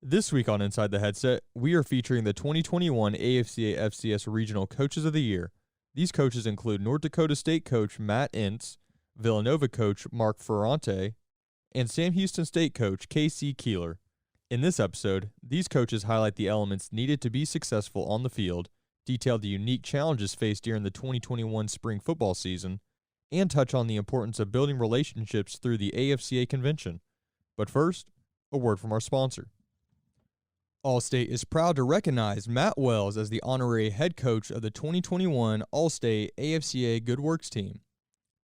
This week on Inside the Headset, we are featuring the 2021 AFCA FCS Regional Coaches of the Year. These coaches include North Dakota State coach Matt Entz, Villanova coach Mark Ferrante, and Sam Houston State coach KC Keeler. In this episode, these coaches highlight the elements needed to be successful on the field, detail the unique challenges faced during the 2021 spring football season, and touch on the importance of building relationships through the AFCA Convention. But first, a word from our sponsor. Allstate is proud to recognize Matt Wells as the honorary head coach of the 2021 Allstate AFCA Good Works team.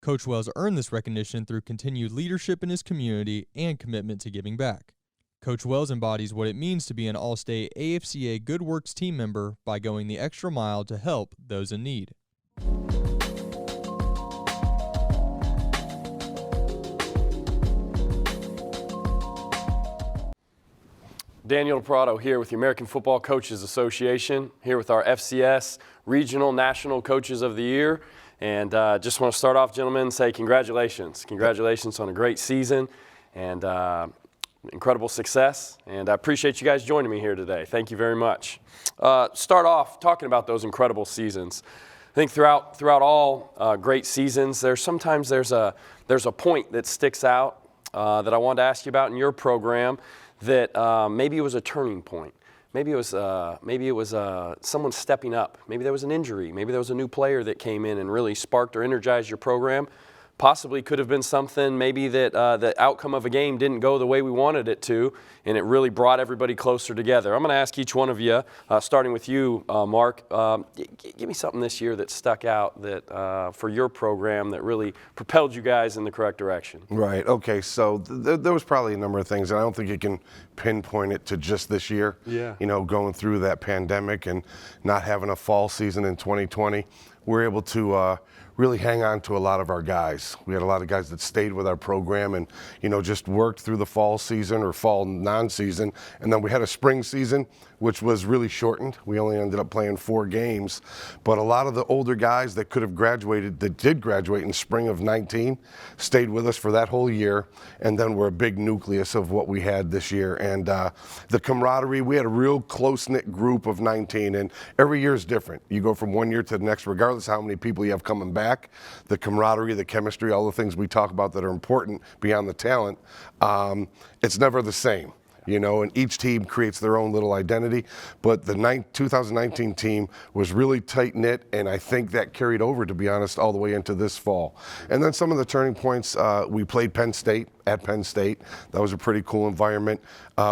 Coach Wells earned this recognition through continued leadership in his community and commitment to giving back. Coach Wells embodies what it means to be an Allstate AFCA Good Works team member by going the extra mile to help those in need. Daniel Prado here with the American Football Coaches Association, here with our FCS Regional National Coaches of the Year. And just want to start off, gentlemen, and say congratulations. Congratulations on a great season and incredible success. And I appreciate you guys joining me here today. Thank you very much. Start off talking about those incredible seasons. I think throughout all great seasons, there's a point that sticks out that I wanted to ask you about in your program. That maybe it was a turning point. Maybe it was someone stepping up. Maybe there was an injury. Maybe there was a new player that came in and really sparked or energized your program. Possibly could have been something maybe that the outcome of a game didn't go the way we wanted it to, and it really brought everybody closer together. I'm going to ask each one of you, starting with you, Mark, give me something this year that stuck out that for your program that really propelled you guys in the correct direction. Right. Okay. So there was probably a number of things, and I don't think you can pinpoint it to just this year. Yeah. You know, going through that pandemic and not having a fall season in 2020, we're able to really hang on to a lot of our guys. We had a lot of guys that stayed with our program and, you know, just worked through the fall season or fall non-season. And then we had a spring season, which was really shortened. We only ended up playing 4 games. But a lot of the older guys that could have graduated, that did graduate in spring of 19, stayed with us for that whole year. And then we're a big nucleus of what we had this year. And the camaraderie, we had a real close-knit group of 19. And every year is different. You go from one year to the next, regardless of how many people you have coming back. The camaraderie, the chemistry, all the things we talk about that are important beyond the talent, it's never the same. You know, and each team creates their own little identity. But the 2019 team was really tight-knit, and I think that carried over, to be honest, all the way into this fall. And then some of the turning points, we played Penn State at Penn State. That was a pretty cool environment.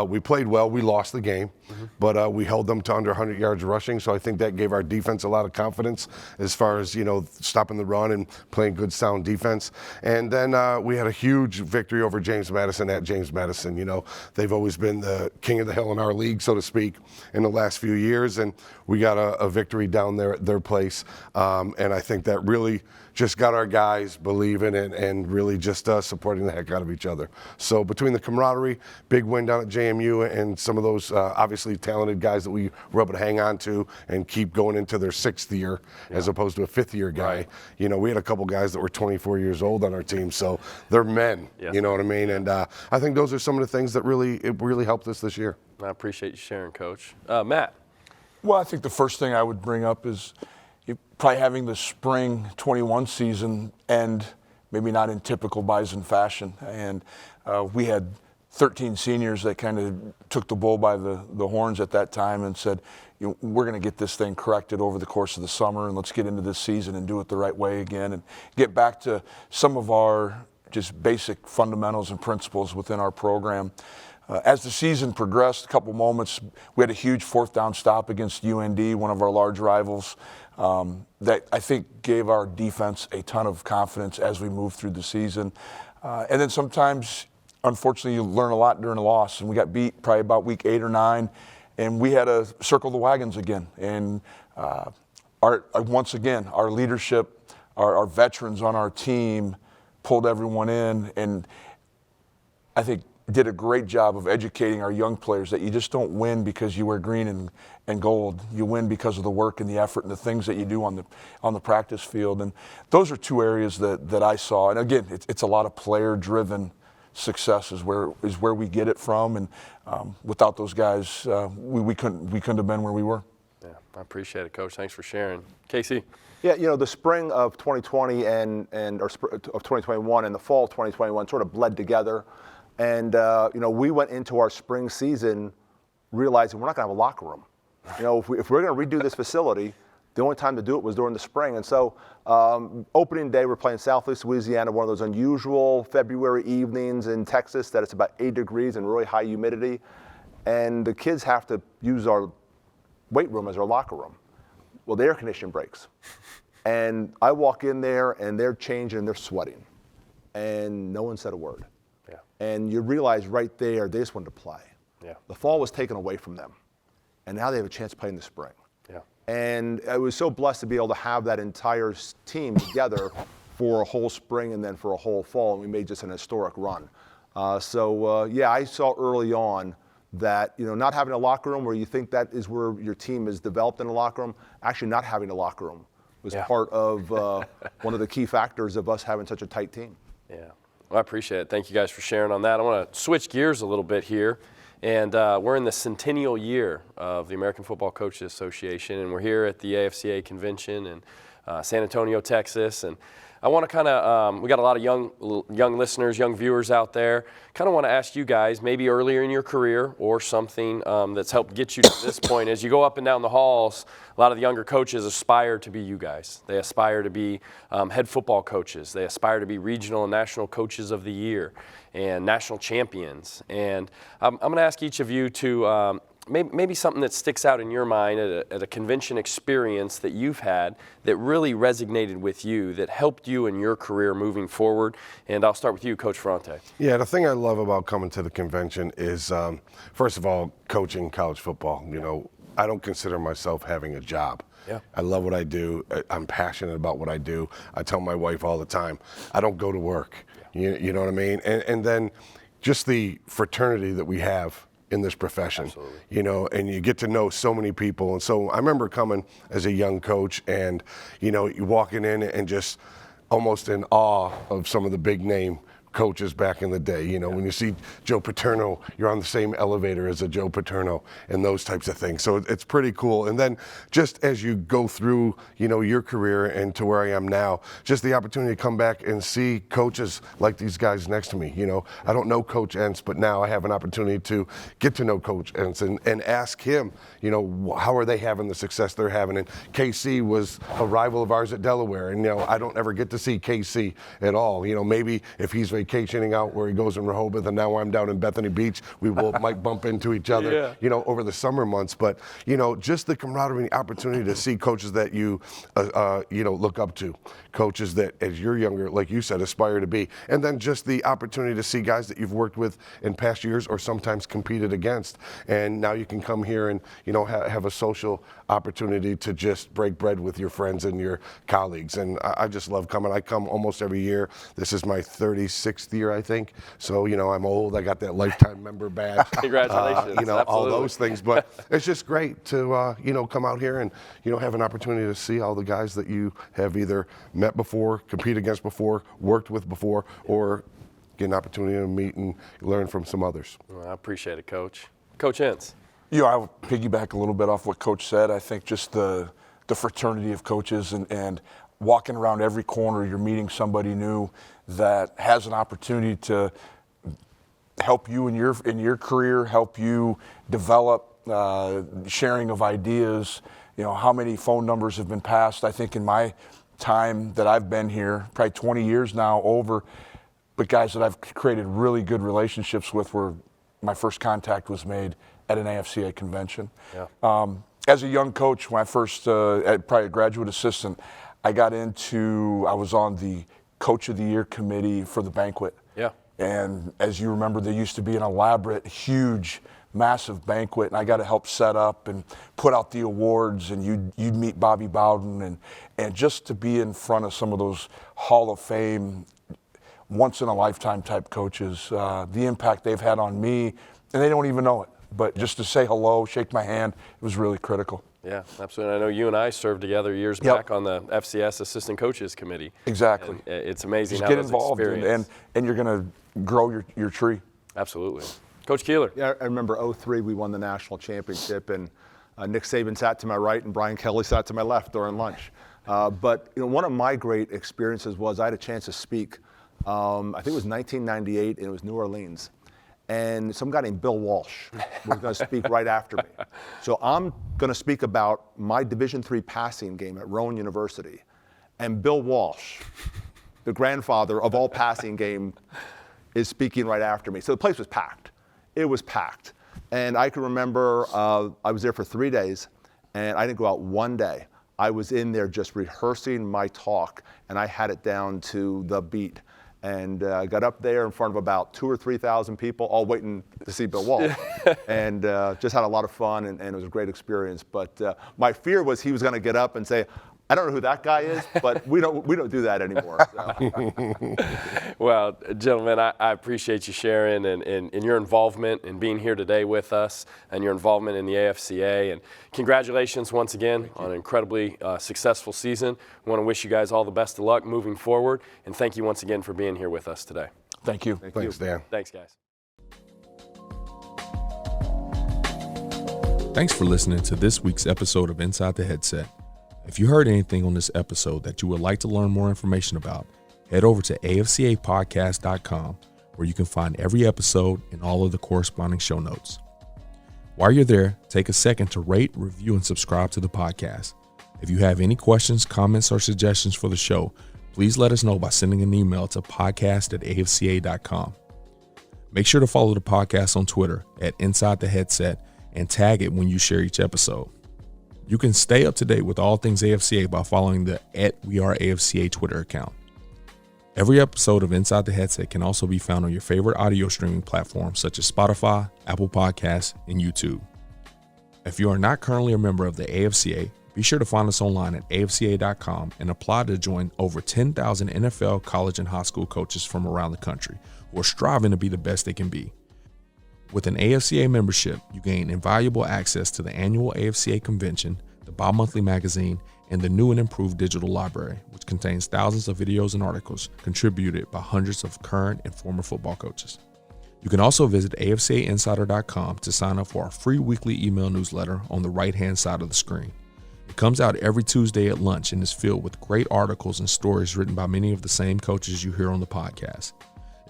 We played well. We lost the game, but we held them to under 100 yards rushing, so I think that gave our defense a lot of confidence as far as, you know, stopping the run and playing good, sound defense. And then we had a huge victory over James Madison at James Madison. You know, they've always been the king of the hill in our league, so to speak, in the last few years, and we got a victory down there at their place. And I think that really just got our guys believing and really just supporting the heck out of each other. So between the camaraderie, big win down at JMU, and some of those obviously talented guys that we were able to hang on to and keep going into their 6th year as opposed to a 5th-year guy. Right. You know, we had a couple guys that were 24 years old on our team, so they're men. Yes. You know what I mean? And I think those are some of the things that really helped us this year. I appreciate you sharing, Coach. Matt. Well, I think the first thing I would bring up is probably having the spring 21 season end maybe not in typical Bison fashion. And we had 13 seniors that kind of took the bull by the horns at that time and said, you know, we're going to get this thing corrected over the course of the summer, and let's get into this season and do it the right way again and get back to some of our just basic fundamentals and principles within our program. As the season progressed, a couple moments, we had a huge 4th down stop against UND, one of our large rivals, that I think gave our defense a ton of confidence as we moved through the season. And then sometimes, unfortunately, you learn a lot during a loss, and we got beat probably about week 8 or 9, and we had to circle the wagons again. And once again, our leadership, our veterans on our team pulled everyone in, and I think did a great job of educating our young players that you just don't win because you wear green and gold. You win because of the work and the effort and the things that you do on the practice field. And those are 2 areas that I saw. And again, it's a lot of player-driven success is where we get it from, and without those guys, we couldn't have been where we were. Yeah, I appreciate it, Coach. Thanks for sharing. Casey? Yeah, you know, the spring of 2020 of 2021 and the fall of 2021 sort of bled together. And, you know, we went into our spring season realizing we're not going to have a locker room. You know, if we're going to redo this facility, the only time to do it was during the spring. And so opening day, we're playing Southeast Louisiana, one of those unusual February evenings in Texas that it's about 8 degrees and really high humidity. And the kids have to use our weight room as our locker room. Well, the air conditioning breaks. And I walk in there and they're changing and they're sweating. And no one said a word. Yeah. And you realize right there, they just wanted to play. Yeah. The fall was taken away from them. And now they have a chance to play in the spring. Yeah. And I was so blessed to be able to have that entire team together for a whole spring and then for a whole fall. And we made just an historic run. Yeah, I saw early on that, you know, not having a locker room where you think that is where your team is developed in a locker room, actually not having a locker room was part of one of the key factors of us having such a tight team. Yeah, well, I appreciate it. Thank you guys for sharing on that. I want to switch gears a little bit here. And we're in the centennial year of the American Football Coaches Association, and we're here at the AFCA Convention in San Antonio, Texas. And I want to kind of, we got a lot of young listeners, young viewers out there. Kind of want to ask you guys, maybe earlier in your career or something that's helped get you to this point. As you go up and down the halls, a lot of the younger coaches aspire to be you guys. They aspire to be head football coaches. They aspire to be regional and national coaches of the year and national champions. And I'm going to ask each of you to maybe something that sticks out in your mind at a convention experience that you've had that really resonated with you, that helped you in your career moving forward. And I'll start with you, Coach Ferrante. Yeah, the thing I love about coming to the convention is, first of all, coaching college football. You know, I don't consider myself having a job. Yeah. I love what I do. I'm passionate about what I do. I tell my wife all the time, I don't go to work. Yeah. You know what I mean? And then just the fraternity that we have in this profession. Absolutely. You know, and you get to know so many people. And so I remember coming as a young coach and, you know, you walking in and just almost in awe of some of the big name coaches back in the day. You know, when you see Joe Paterno, you're on the same elevator as a Joe Paterno and those types of things. So it's pretty cool. And then just as you go through, you know, your career and to where I am now, just the opportunity to come back and see coaches like these guys next to me. You know, I don't know Coach Entz, but now I have an opportunity to get to know Coach Entz and ask him, you know, how are they having the success they're having? And KC was a rival of ours at Delaware. And, you know, I don't ever get to see KC at all. You know, maybe if he's vacationing out where he goes in Rehoboth and now I'm down in Bethany Beach, we might bump into each other, you know, over the summer months. But, you know, just the camaraderie and the opportunity to see coaches that you, you know, look up to, coaches that as you're younger, like you said, aspire to be. And then just the opportunity to see guys that you've worked with in past years or sometimes competed against. And now you can come here and, you know, have a social opportunity to just break bread with your friends and your colleagues. And I just love coming. I come almost every year. This is my 36th year, I think. So, you know, I'm old. I got that lifetime member badge. Congratulations. You know, Absolutely. all those things. But it's just great to, you know, come out here and, you know, have an opportunity to see all the guys that you have either met before, compete against before, worked with before, or get an opportunity to meet and learn from some others. Well, I appreciate it, Coach. Coach Entz. You know, I would piggyback a little bit off what Coach said. I think just the fraternity of coaches and walking around every corner, you're meeting somebody new that has an opportunity to help you in your career, help you develop, sharing of ideas. You know, how many phone numbers have been passed? I think in my time that I've been here, probably 20 years now over, but guys that I've created really good relationships with where my first contact was made at an AFCA convention. Yeah. As a young coach, when I first, probably a graduate assistant, I was on the Coach of the Year committee for the banquet. Yeah. And as you remember, there used to be an elaborate, huge, massive banquet, and I got to help set up and put out the awards, and you'd meet Bobby Bowden, and just to be in front of some of those Hall of Fame, once-in-a-lifetime type coaches, the impact they've had on me, and they don't even know it. But just to say hello, shake my hand, it was really critical. Yeah, absolutely. I know you and I served together years back on the FCS Assistant Coaches Committee. Exactly. And it's amazing Just how get those involved, experience. and you're going to grow your tree. Absolutely. Coach Keeler. Yeah, I remember 2003 we won the national championship, and Nick Saban sat to my right and Brian Kelly sat to my left during lunch. But one of my great experiences was I had a chance to speak. I think it was 1998, and it was New Orleans. And some guy named Bill Walsh was going to speak right after me. So I'm going to speak about my Division III passing game at Rowan University. And Bill Walsh, the grandfather of all passing game, is speaking right after me. So the place was packed. It was packed. And I can remember I was there for 3 days, and I didn't go out one day. I was in there just rehearsing my talk, and I had it down to the beat. And I got up there in front of about 2,000 or 3,000 people, all waiting to see Bill Walsh. And just had a lot of fun, and it was a great experience. But my fear was he was going to get up and say, I don't know who that guy is, but we don't do that anymore. So. Well, gentlemen, I appreciate you sharing and your involvement in being here today with us and your involvement in the AFCA. And congratulations once again on an incredibly successful season. We want to wish you guys all the best of luck moving forward. And thank you once again for being here with us today. Thank you. Thanks, Dan. Thanks, guys. Thanks for listening to this week's episode of Inside the Headset. If you heard anything on this episode that you would like to learn more information about, head over to afcapodcast.com, where you can find every episode and all of the corresponding show notes. While you're there, take a second to rate, review, and subscribe to the podcast. If you have any questions, comments, or suggestions for the show, please let us know by sending an email to podcast@afca.com. Make sure to follow the podcast on Twitter @InsideTheHeadset and tag it when you share each episode. You can stay up to date with all things AFCA by following the @WeAreAFCA Twitter account. Every episode of Inside the Headset can also be found on your favorite audio streaming platforms such as Spotify, Apple Podcasts, and YouTube. If you are not currently a member of the AFCA, be sure to find us online at afca.com and apply to join over 10,000 NFL, college, and high school coaches from around the country who are striving to be the best they can be. With an AFCA membership, you gain invaluable access to the annual AFCA Convention, the bi-monthly magazine, and the new and improved digital library, which contains thousands of videos and articles contributed by hundreds of current and former football coaches. You can also visit afcainsider.com to sign up for our free weekly email newsletter on the right-hand side of the screen. It comes out every Tuesday at lunch and is filled with great articles and stories written by many of the same coaches you hear on the podcast.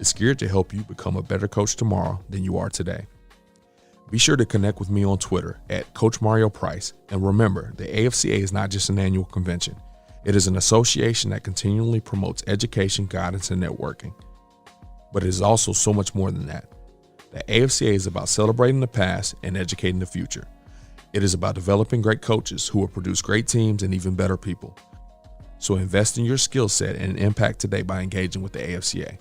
It's geared to help you become a better coach tomorrow than you are today. Be sure to connect with me on Twitter @CoachMarioPrice. And remember, the AFCA is not just an annual convention. It is an association that continually promotes education, guidance, and networking. But it is also so much more than that. The AFCA is about celebrating the past and educating the future. It is about developing great coaches who will produce great teams and even better people. So invest in your skill set and impact today by engaging with the AFCA.